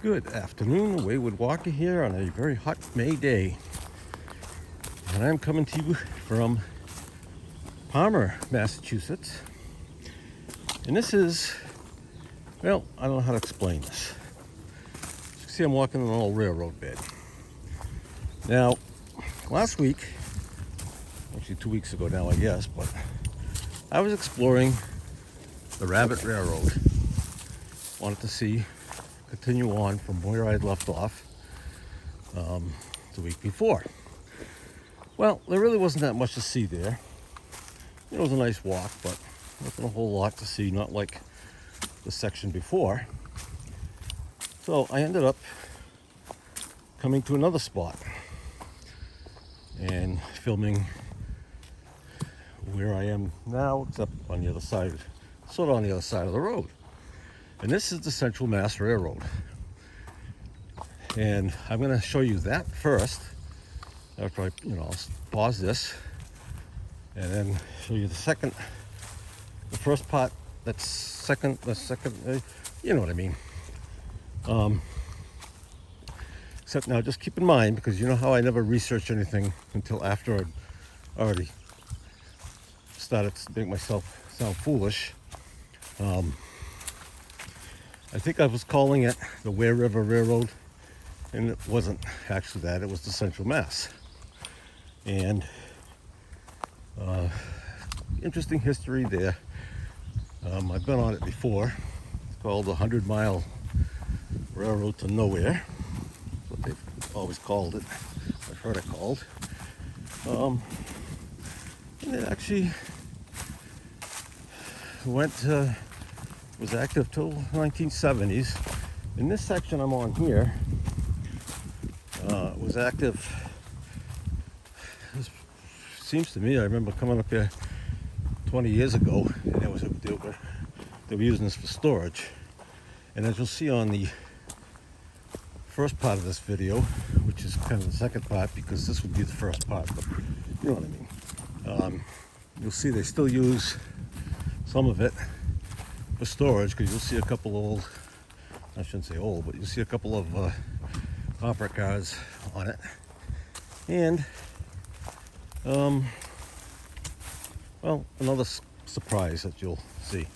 Good afternoon, Wayward Walker here on a very hot May day. And I'm coming to you from Palmer, Massachusetts. And this is, well, I don't know how to explain this. You see I'm walking on an old railroad bed. Now, last week, actually 2 weeks ago now I guess, but I was exploring the Rabbit Railroad. Wanted to continue on from where I had left off the week before. Well, there really wasn't that much to see there. It was a nice walk, but wasn't a whole lot to see, not like the section before. So I ended up coming to another spot and filming where I am now, except on the other side, sort of on the other side of the road. And this is the Central Mass Railroad. And I'm going to show you that first, after I'll pause this, and then show you the first part, the second, you know what I mean. Except now, just keep in mind, because you know how I never research anything until after I'd already started to make myself sound foolish. I think I was calling it the Ware River Railroad, and it wasn't actually that. It was the Central Mass. And interesting history there. I've been on it before. It's called the 100-mile Railroad to Nowhere. That's what they've always called it. I've heard it called. And it actually was active till 1970s. In this section I'm on here, was active. This seems to me, I remember coming up here 20 years ago, and they were using this for storage. And as you'll see on the first part of this video, which is kind of the second part, because this would be the first part, but you know what I mean. You'll see they still use some of it for storage, because you'll see a couple old, I shouldn't say old, but you'll see a couple of opera cars on it. And well, another surprise that you'll see.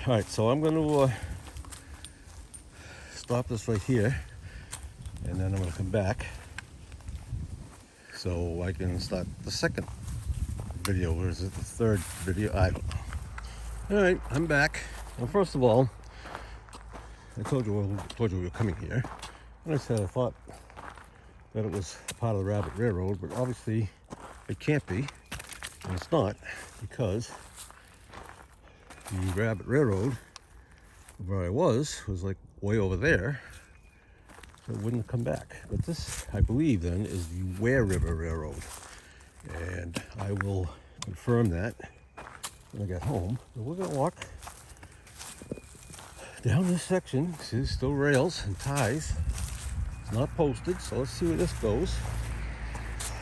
All right, so I'm going to stop this right here, and then I'm going to come back so I can start the second video, or is it the third video? I don't know. All right, I'm back. Well, first of all, I told you we were coming here, and I said I thought that it was part of the Rabbit Railroad, but obviously it can't be, and it's not, because the Rabbit Railroad, where I was like way over there, so it wouldn't have come back. But this, I believe, then, is the Ware River Railroad, and I will confirm that when I get home. So we're going to walk down this section. See, there's still rails and ties. It's not posted, so let's see where this goes.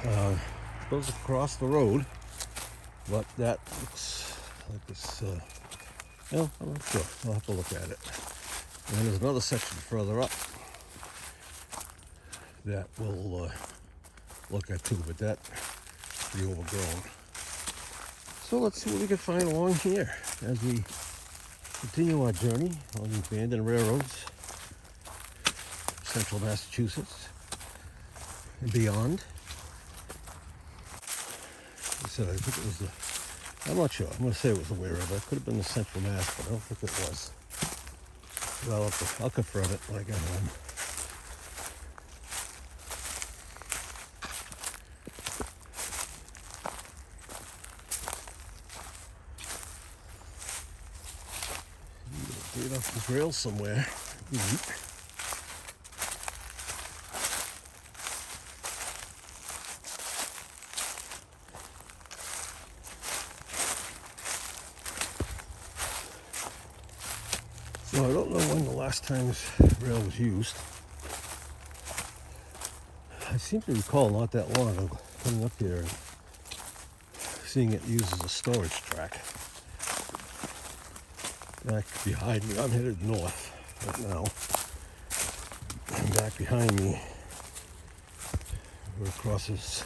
It goes across the road, but that looks like it's, well, I'm not sure. I'll have to look at it. And then there's another section further up that we'll look at too, but that's pretty overgrown. So let's see what we can find along here as we continue our journey on the abandoned railroads, Central Massachusetts and beyond. I said, I think it was I'm not sure. I'm going to say it was the Ware River. It could have been the Central Mass, but I don't think it was. Well, I'll confirm it when I get home. Get off this rail somewhere. So I don't know when the last time this rail was used. I seem to recall not that long ago coming up here and seeing it used as a storage track. Back behind me, I'm headed north right now. And back behind me, where it crosses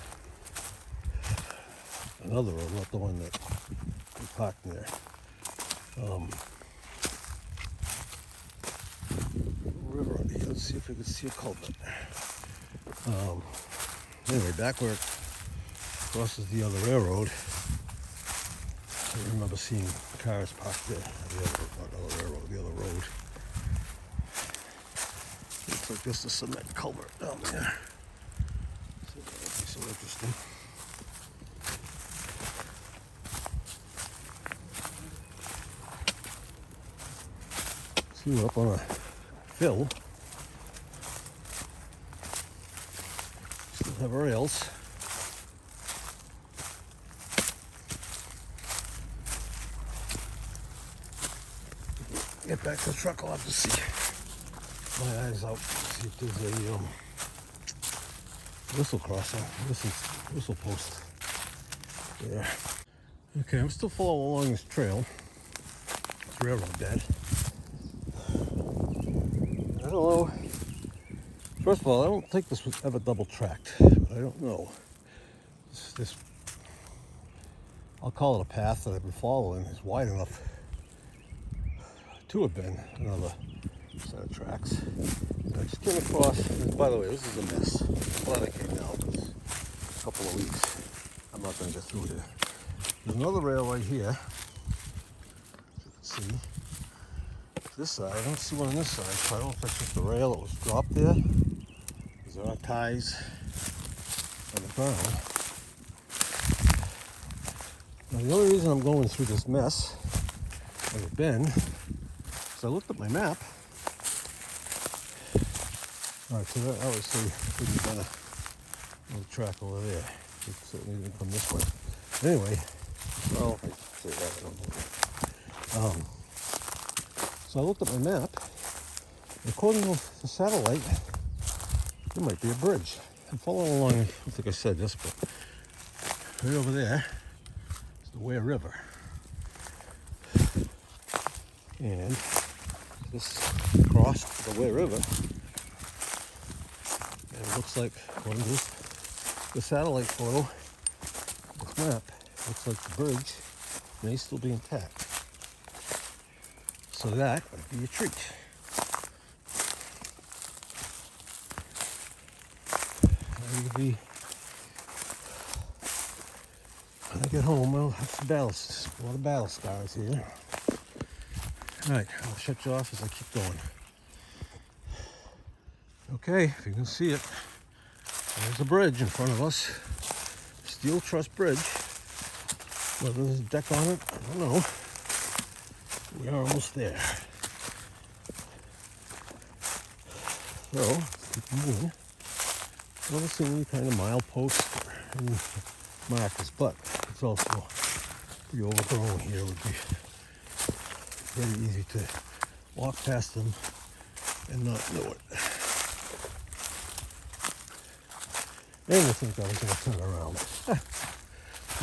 another road, not the one that we parked near. River on here. Let's see if we can see a culvert. Anyway, back where it crosses the other railroad, I remember seeing cars parked there. The other road. Looks like just a cement culvert down there. So that would be so interesting. See, we're up on a hill. Still have rails. Get back to the truck, I'll have to see. My eyes out, see if there's a whistle crossing, whistle post there. Okay, I'm still following along this trail. It's railroad bed. I don't know. First of all, I don't think this was ever double tracked, but I don't know. This I'll call it a path that I've been following, is wide enough to have been another set of tracks. And I just came across, and by the way, this is a mess. I'm glad I came now, because a couple of weeks, I'm not going to get through here. There's another rail right here, as you can see. This side, I don't see one on this side, so I don't know if that's just a rail that was dropped there. There are ties on the ground. Now the only reason I'm going through this mess, like I've been, is I looked at my map. Alright, so that obviously couldn't have been a track over there. It certainly didn't come this way. Anyway, well, I say that, I don't know. So I looked at my map. According to the satellite, there might be a bridge. I'm following along, I don't think I said this, but right over there is the Ware River. And this crossed the Ware River. And it looks like, according to the satellite photo, this map, looks like the bridge may still be intact. So that would be a treat. Be, when I get home, I'll have some battles, a lot of battle scars here. Alright, I'll shut you off as I keep going. Okay, if you can see it, there's a bridge in front of us. Steel truss bridge. Whether there's a deck on it, I don't know. We are almost there. So, let's keep moving. I don't see any kind of milepost or any markers, but it's also pretty overgrown here. It would be very easy to walk past them and not know it. And I think I was going to turn around.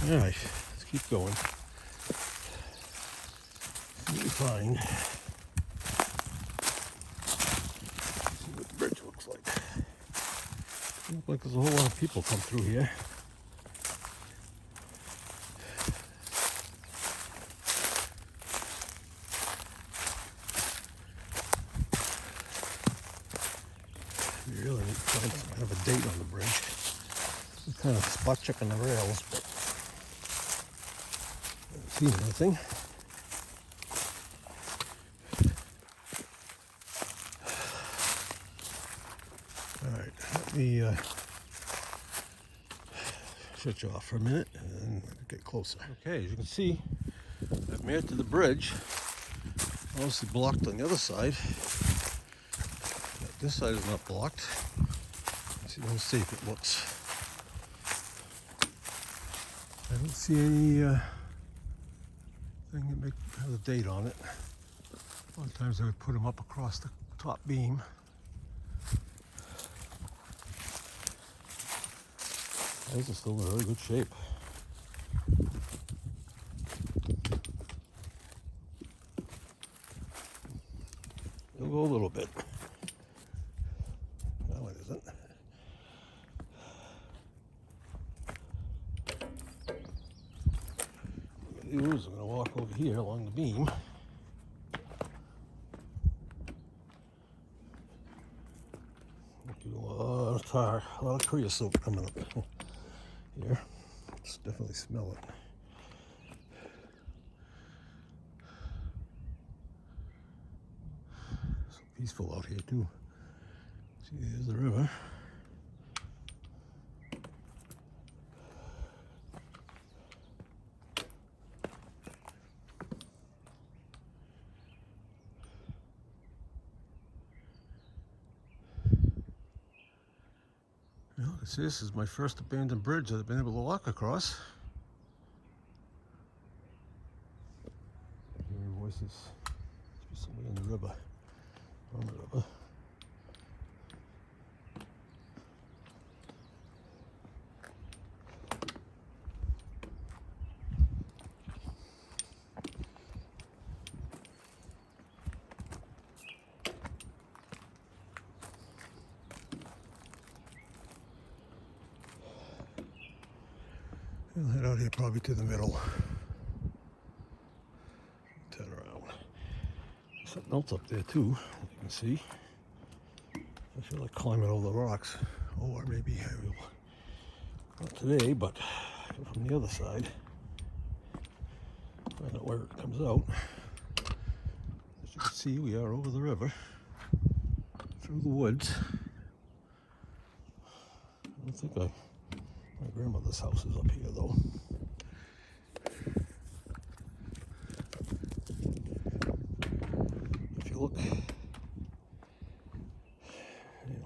All right, let's keep going. See what we find. See what the bridge looks like. Looks like there's a whole lot of people come through here. You really need to find some kind of a date on the bridge. I'm kind of spot checking the rails, but I haven't seen anything. Alright, let me shut you off for a minute and then get closer. Okay, as you can see, I've made it to the bridge. Obviously blocked on the other side. But this side is not blocked. Let's see if it looks. I don't see any thing that has a date on it. A lot of times I would put them up across the top beam. These are still in really good shape. They'll go a little bit. do is I'm going to walk over here along the beam. A lot of tar, a lot of creosote coming up here. Let's definitely smell it. So peaceful out here too. See, there's the river. Well, this is my first abandoned bridge that I've been able to walk across. I'm hearing voices. Must be somebody in the river. On the river. We'll head out here probably to the middle. Turn around. There's something else up there too, as you can see. I feel like climbing over the rocks. Or maybe I will. Not today, but from the other side. Find out where it comes out. As you can see, we are over the river. Through the woods. I don't think my grandmother's house is up here though. If you look,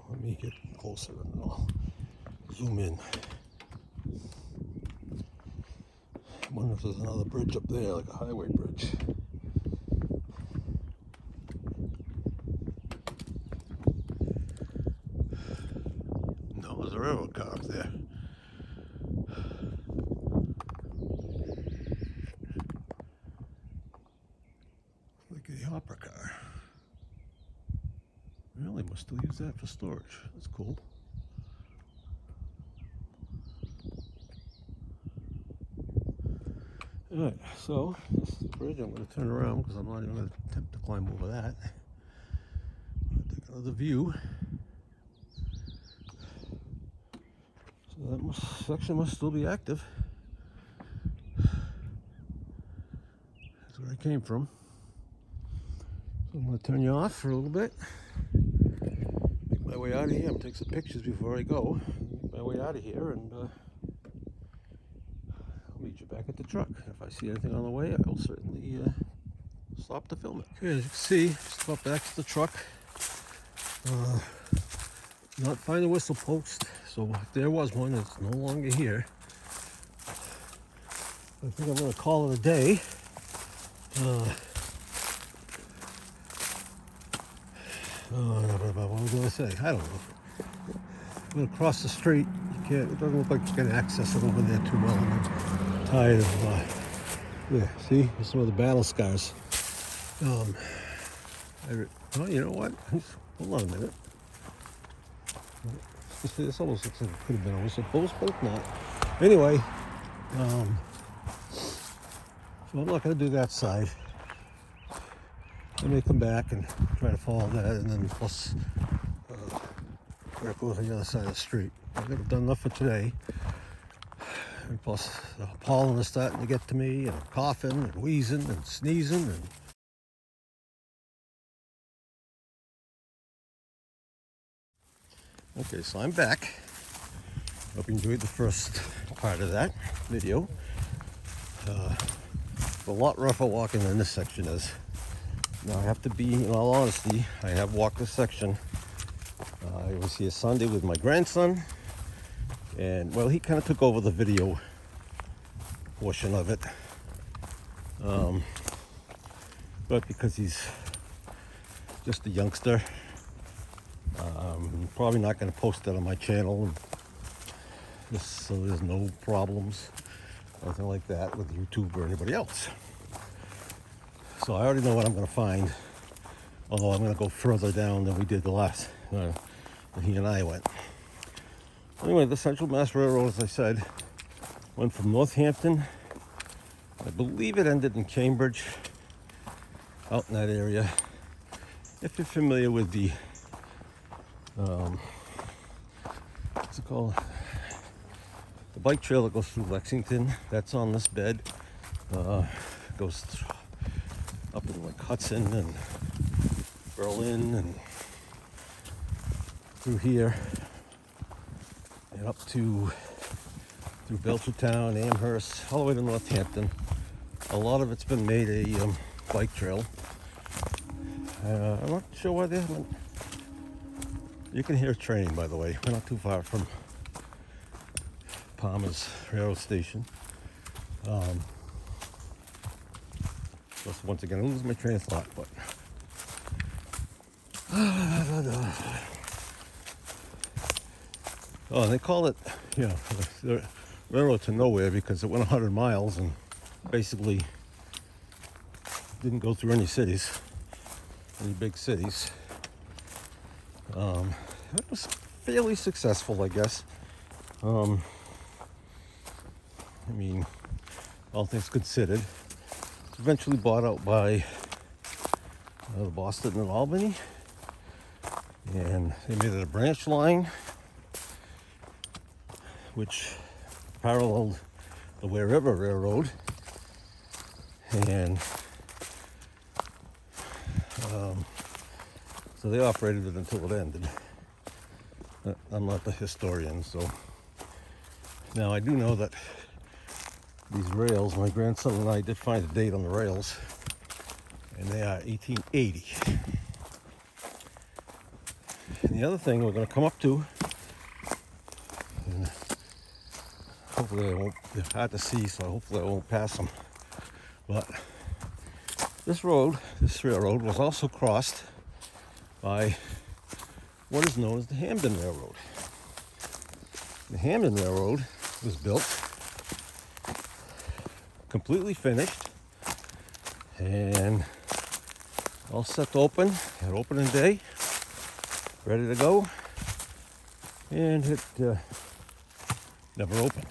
let me get closer and I'll zoom in. I wonder if there's another bridge up there, like a highway bridge. No, there's a railroad car up there. Hopper car. Really must still use that for storage. That's cool. Alright, so this is the bridge. I'm going to turn around because I'm not even going to attempt to climb over that. I'll take another view. So that section must still be active. That's where I came from. So I'm going to turn you off for a little bit. Make my way out of here. I'm going to take some pictures before I go. Make my way out of here and I'll meet you back at the truck. If I see anything on the way, I will certainly stop to film it. Okay, as you can see, just got back to the truck. Not find a whistle post, so if there was one, it's no longer here. I think I'm going to call it a day. What was I going to say? I don't know. I'm going to cross the street. You can't. It doesn't look like you can access it over there too well. I'm tired of. Yeah, see, some of the battle scars. Oh, you know what? Hold on a minute. This almost looks like it could have been a whistle post, but it's not. Anyway, so I'm not going to do that side. I may come back and try to follow that, and then plus go to the other side of the street. I think I've done enough for today. And plus, the pollen is starting to get to me, and I'm coughing and wheezing and sneezing. And okay, so I'm back. Hope you enjoyed the first part of that video. It's a lot rougher walking than this section is. Now I have to be, in all honesty, I have walked this section. I was here Sunday with my grandson, and well, he kind of took over the video portion of it. But because he's just a youngster, I'm probably not going to post that on my channel, so there's no problems, nothing like that with YouTube or anybody else. So I already know what I'm going to find, although I'm going to go further down than we did the last, when he and I went. Anyway, the Central Mass Railroad, as I said, went from Northampton I believe it ended in Cambridge, out in that area. If you're familiar with the, what's it called? The bike trail that goes through Lexington, that's on this bed. Goes up in like Hudson and Berlin and through here and up to through Belchertown, Amherst, all the way to Northampton. A lot of it's been made a bike trail. I'm not sure why they haven't. You can hear training, by the way. We're not too far from Palmer's railroad station. Just once again, I lose my train of thought, but oh, and they call it, the railroad to nowhere because it went 100 miles and basically didn't go through any cities, any big cities. It was fairly successful, I guess. I mean, all things considered. Eventually bought out by Boston and Albany, and they made it a branch line, which paralleled the Ware River Railroad, and so they operated it until it ended. I'm not the historian, so now I do know that these rails, my grandson and I did find a date on the rails, and they are 1880. And the other thing we're going to come up to, and hopefully I won't, they're hard to see, so hopefully I won't pass them, but this railroad was also crossed by what is known as the Hamden Railroad. The Hamden Railroad was built, completely finished, and all set to open at opening day, ready to go, and it never opened.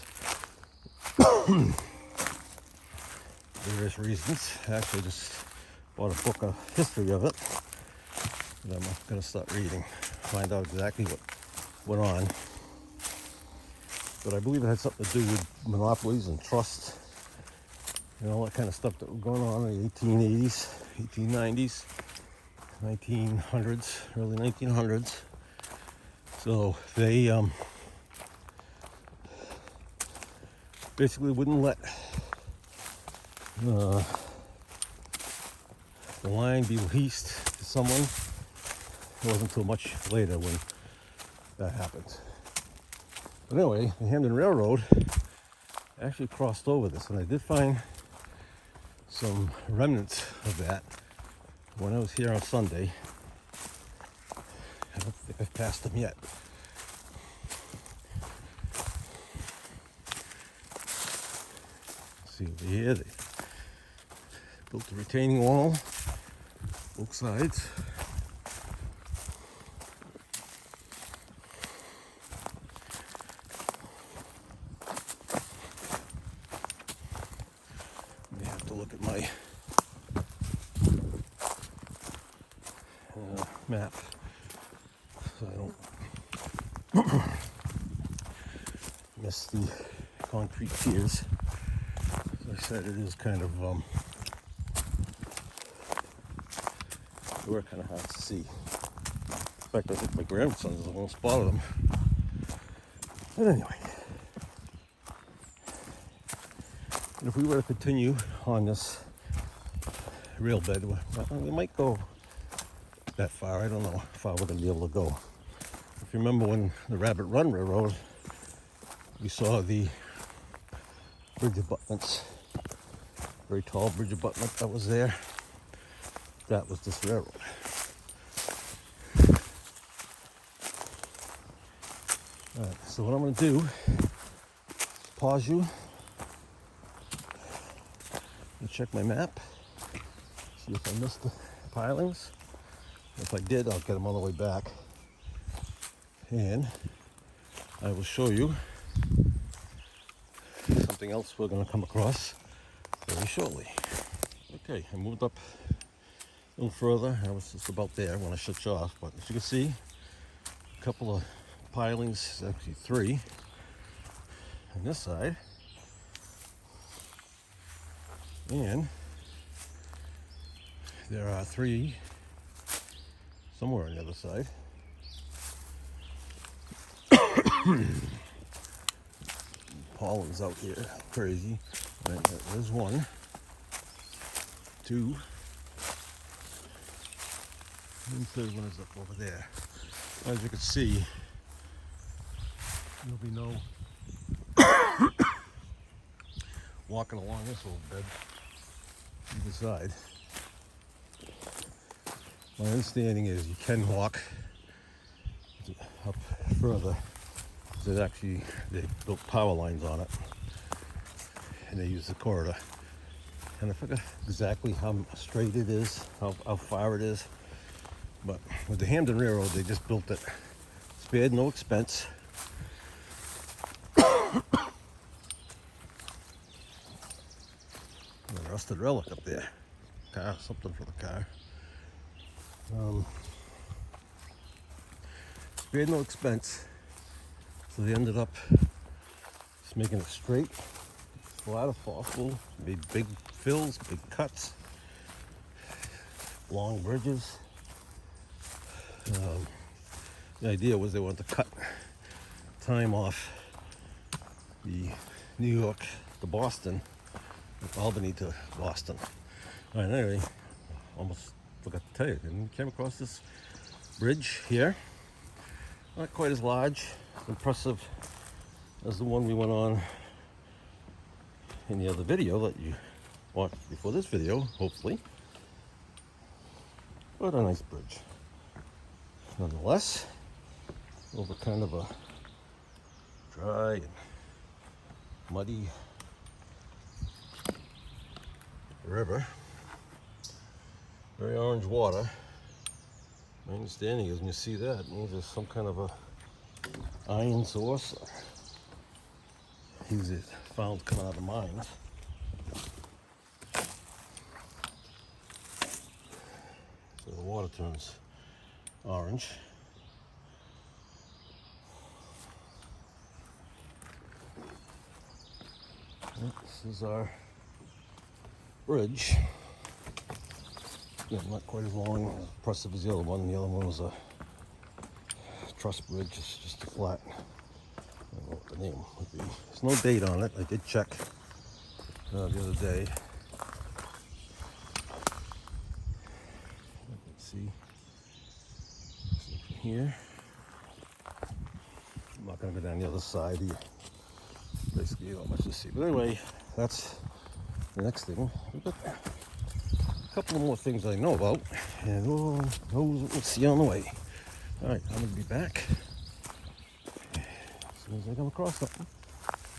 Various reasons. Actually, just bought a book of history of it that I'm going to start reading, find out exactly what went on. But I believe it had something to do with monopolies and trusts and all that kind of stuff that was going on in the 1880s, 1890s, 1900s, early 1900s. So they basically wouldn't let the line be leased to someone. It wasn't until much later when that happened. But anyway, the Hamden Railroad actually crossed over this, and I did find some remnants of that when I was here on Sunday. I don't think I've passed them yet. See over here, they built a retaining wall, both sides. You have to look at my map so I don't miss the concrete piers. As I said, it is kind of they were kind of hard to see. In fact, I think my grandson is the one who spotted them. But anyway, and if we were to continue on this rail bed, we might go that far. I don't know how far we're going to be able to go. If you remember when the Rabbit Run Railroad, we saw the bridge abutments, very tall bridge abutment that was there. That was this railroad. All right, so what I'm going to do is pause you and check my map, see if I missed the pilings. If I did, I'll get them all the way back, and I will show you something else we're going to come across very shortly. Okay, I moved up a little further. I was just about there when I shut you off, but as you can see, a couple of pilings, actually 3 on this side, and there are 3 somewhere on the other side. Pollen's out here, crazy. Right, there's 1, 2, and the third one is up over there. As you can see, there'll be no walking along this little bed either side. My understanding is you can walk up further. They built power lines on it, and they use the corridor. And I forget exactly how straight it is, how far it is, but with the Hamden Railroad, they just built it. Spared no expense. A rusted relic up there. Car, something for the car. Spared no expense. So they ended up just making it straight, flat as possible, made big fills, big cuts, long bridges. The idea was they wanted to cut time off the New York to Boston, Albany to Boston. All right, anyway, almost forgot to tell you, and came across this bridge here. Not quite as large, impressive as the one we went on in the other video that you watched before this video, hopefully. But a nice bridge. Nonetheless, over kind of a dry and muddy river. Very orange water. My understanding is when you see that, it means there's some kind of a iron source. Usually found coming out of mines. So the water turns orange. This is our bridge. Yeah, not quite as long and impressive as the other one. The other one was a truss bridge. It's just a flat. I don't know what the name would be. There's no date on it. I did check the other day. Let's see. From here. I'm not going to go down the other side here. Basically, not much to see. But anyway, that's the next thing. We've got a couple of more things I know about, and we'll see you on the way. All right, I'm going to be back as soon as I come across something.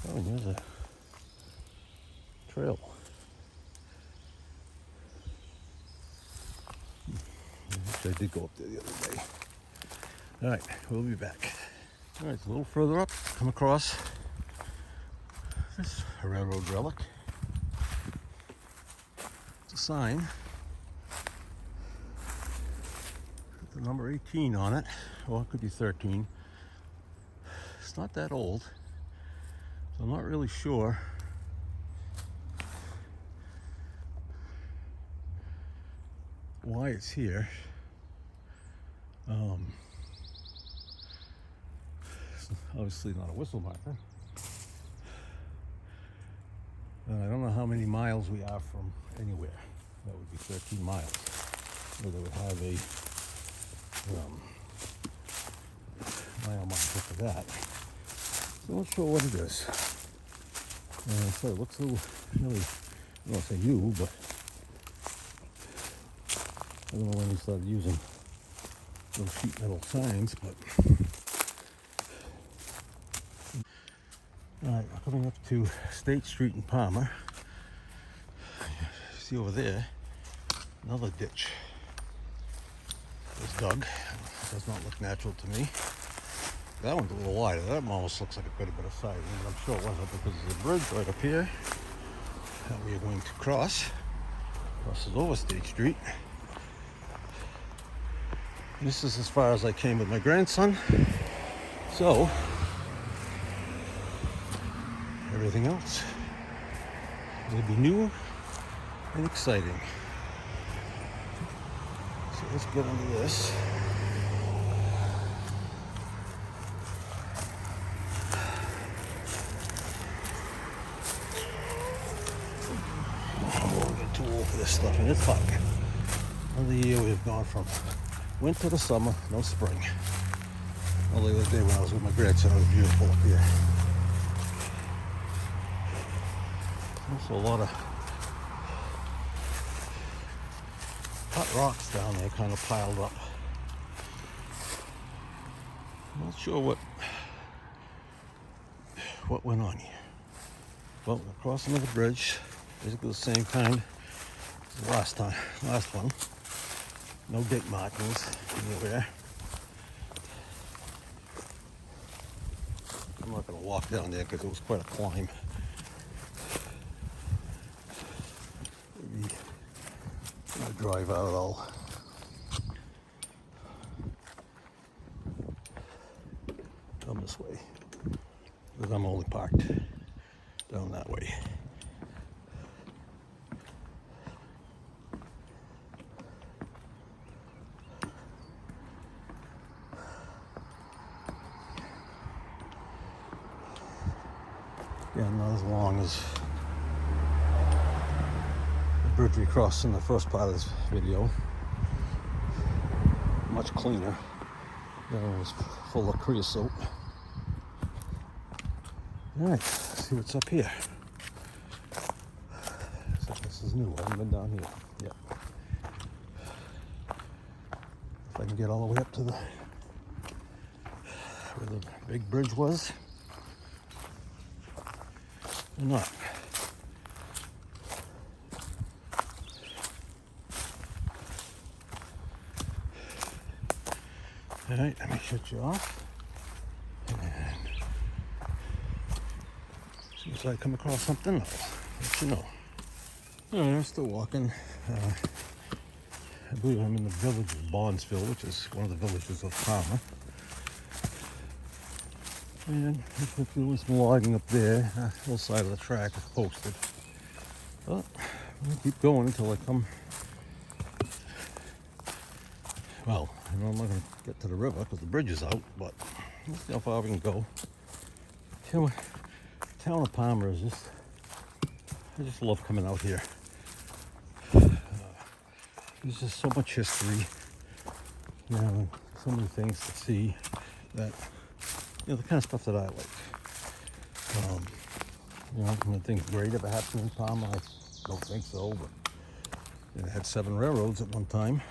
Oh, and there's a trail. Actually, I did go up there the other day. All right, we'll be back. All right, it's a little further up. Come across this railroad relic. It's a sign. The number 18 on it, or it could be 13. It's not that old, so I'm not really sure why it's here. It's obviously not a whistle marker. And I don't know how many miles we are from anywhere. That would be 13 miles. Where they would have a mile marker for that. So I'm not sure what it is. So it looks a little, really, I don't want to say new, but I don't know when they started using those sheet metal signs, but all right, we're coming up to State Street in Palmer. See over there, another ditch was dug. It does not look natural to me. That one's a little wider. That one almost looks like it could have been a side, and I'm sure it wasn't because there's a bridge right up here. that we are going to crosses over State Street. And this is as far as I came with my grandson. So everything else will be new and exciting. So let's get into this. I won't get too old for this stuff, and it's hot. Another year we've gone from winter to summer, no spring. Well, the other day when I was with my grandson, it was beautiful up here. Also a lot of hot rocks down there kind of piled up. I'm not sure what went on here. Well, we're crossing over the bridge, basically the same kind as the last one. No date markings anywhere. I'm not going to walk down there because it was quite a climb. Maybe I'll drive out at all. Come this way, because I'm only parked down that way. Yeah, not as long as the bridge we crossed in the first part of this video. Much cleaner. That one was full of creosote. Alright, let's see what's up here. So this is new. I haven't been down here yet. If I can get all the way up to where the big bridge was. Or not. Alright, let me shut you off. And as soon as I come across something, I'll let you know. Alright, I'm still walking. I believe I'm in the village of Bondsville, which is one of the villages of Palmer. And I'm doing some logging up there. The whole side of the track is posted. But I'll keep going until I come. Well, I'm not going to get to the river because the bridge is out, but let's see how far we can go. The town of Palmer is I just love coming out here. There's just so much history, so many things to see that, the kind of stuff that I like. Anything great ever happened in Palmer? I don't think so, but it had 7 railroads at one time.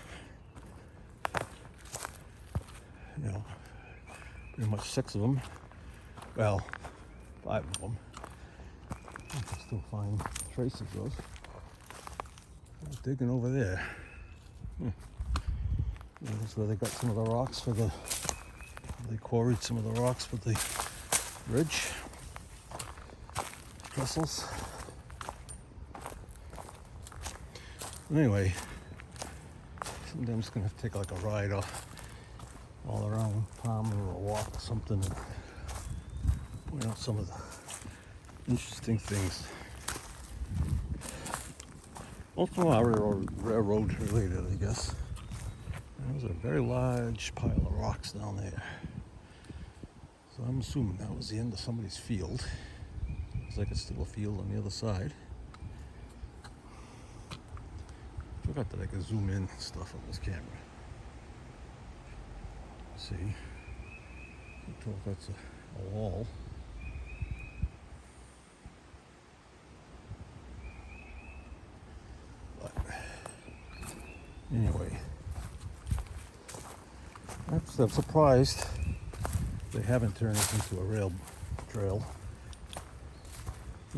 Pretty much 6 of them. Well, 5 of them. I can still find traces of those. I was digging over there. That's where they got some of the rocks they quarried some of the rocks for the bridge trestles. Anyway, someday I'm just gonna take like a ride all around Palmer or walk or something and point out some of the interesting things. Most of them are railroad related, I guess. There's a very large pile of rocks down there. So I'm assuming that was the end of somebody's field. Looks like it's still a field on the other side. Forgot that I could zoom in stuff on this camera. Let's see. Can't tell if that's a wall. But anyway, I'm surprised they haven't turned this into a rail trail.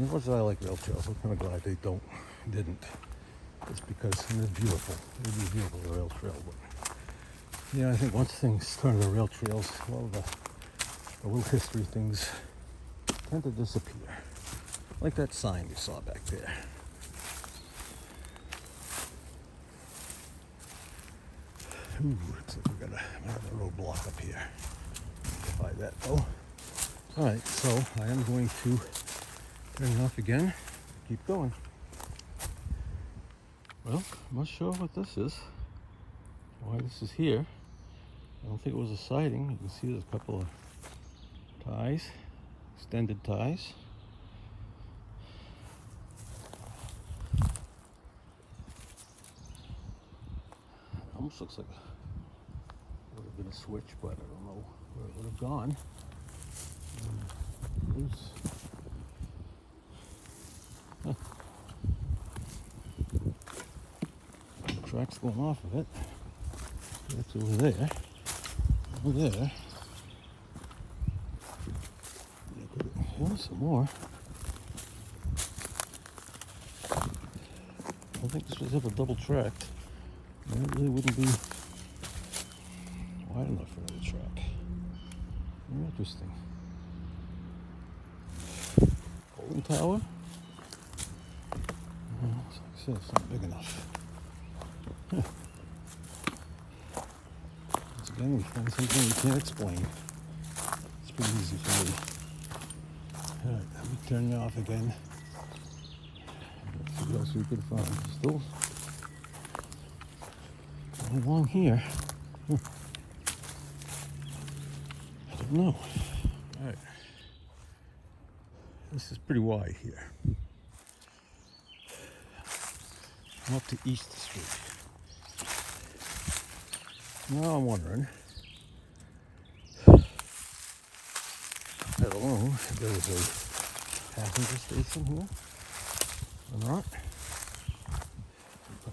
As much as I like rail trails, I'm kind of glad they didn't. It's because it's beautiful. It would be a beautiful rail trail. But I think once things turn to rail trails, a lot of the little history things tend to disappear. Like that sign we saw back there. Ooh, looks like we got a roadblock up here. By that though. Alright, so I am going to turn it off again. Keep going. Well, I'm not sure what this is. Why this is here. I don't think it was a siding. You can see there's a couple of ties, extended ties. Almost looks like it would have been a switch, but I don't know where it would have gone. The track's going off of it. That's over there. Over there. Here's some more. I think this was ever double tracked. And it really wouldn't be wide enough for another track. Very interesting. Golden Tower? Well, like I said, it's not big enough. Once again, we find something we can't explain. It's pretty easy for me. Alright, let me turn it off again. Let's see what else we could find. Still going along here. I don't know. Alright. This is pretty wide here. I'm up to East Street. Now I'm wondering, I don't know if there was a passenger station here or not.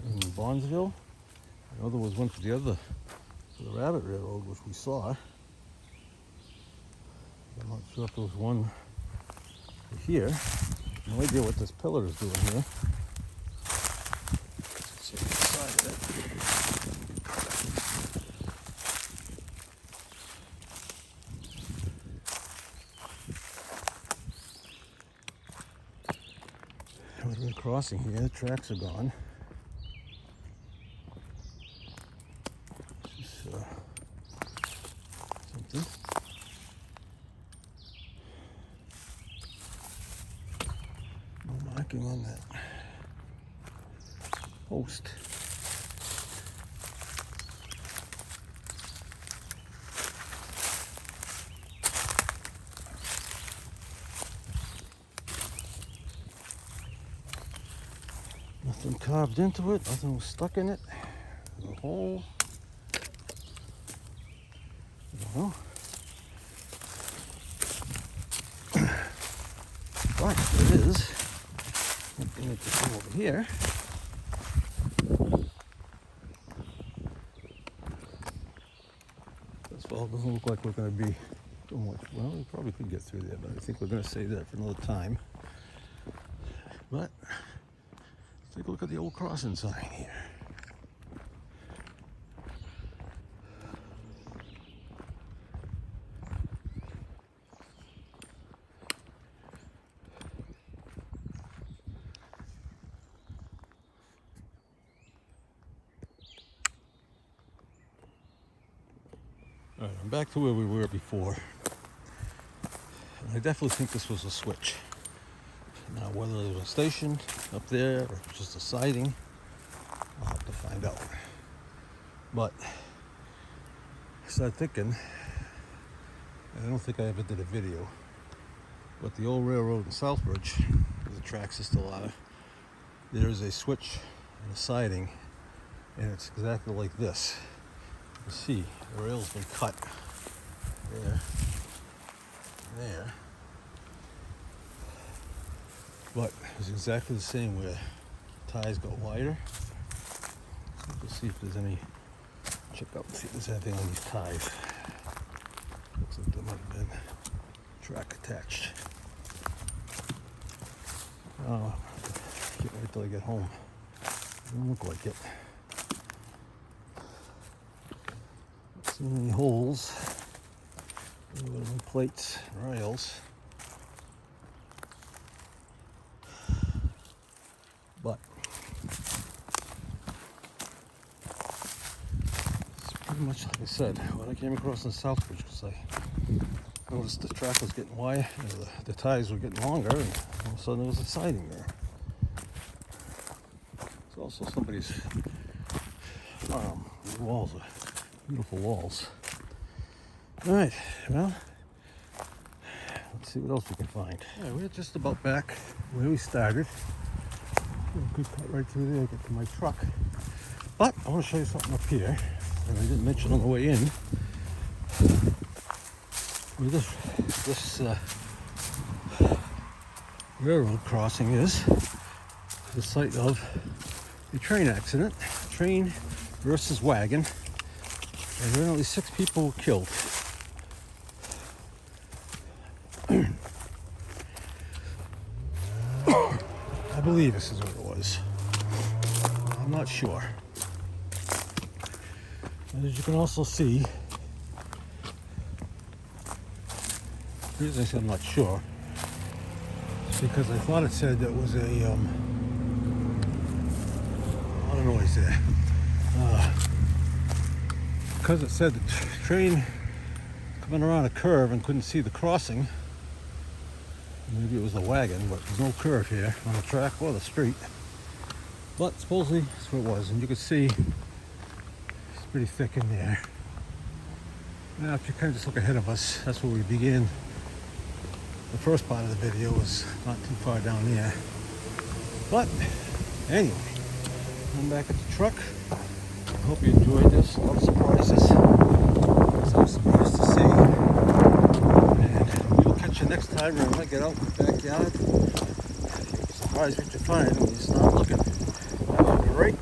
In Bondsville. I know there was one for the Rabbit Railroad, which we saw. I'm not sure if there was one here. No idea what this pillar is doing here. Let's see the side of it. There would have been a crossing here. The tracks are gone. This is something. No marking on that post. Nothing carved into it, nothing was stuck in it. No hole. I don't know. But it is. Let me come over here. First of all, it doesn't look like we're going to be doing much. Well, we probably could get through there, but I think we're going to save that for another time. But let's take a look at the old crossing sign here. All right, I'm back to where we were before. And I definitely think this was a switch. Now, whether there was a station up there or just a siding, I'll have to find out. But I started thinking, and I don't think I ever did a video, but the old railroad in Southbridge, where the tracks are still on it, there's a switch and a siding, and it's exactly like this. You can see the rail's been cut there, there. But it's exactly the same where ties go wider. So we'll see if there's any, check out and see if there's anything on these ties. Looks like there might have been track attached. Oh, can't wait till I get home. Doesn't look like it. Not seeing any holes. Any plates, rails. But it's pretty much like I said, when I came across in Southbridge, because I noticed the track was getting wide, the ties were getting longer, and all of a sudden there was a siding there. It's also somebody's farm. The walls are beautiful walls. All right, well, let's see what else we can find. All right, we're just about back where we started. A good cut right through there, get to my truck. But I want to show you something up here that I didn't mention on the way in. Where this railroad crossing is the site of a train accident, train versus wagon, and apparently 6 people were killed. I believe this is what it was. I'm not sure. And as you can also see, the reason I said I'm not sure is because I thought it said that was a, I don't know what he said. Because it said the train coming around a curve and couldn't see the crossing. Maybe it was a wagon, but there's no curve here on the track or the street. But supposedly that's what it was, and you can see it's pretty thick in there. Now if you kind of just look ahead of us, that's where we began. The first part of the video was not too far down there. But anyway, I'm back at the truck. I hope you enjoyed this. A lot of surprises. So I'm surprised to see. And we will catch you next time when I get out in the backyard. You'll be surprised what you find when you start looking. Have a great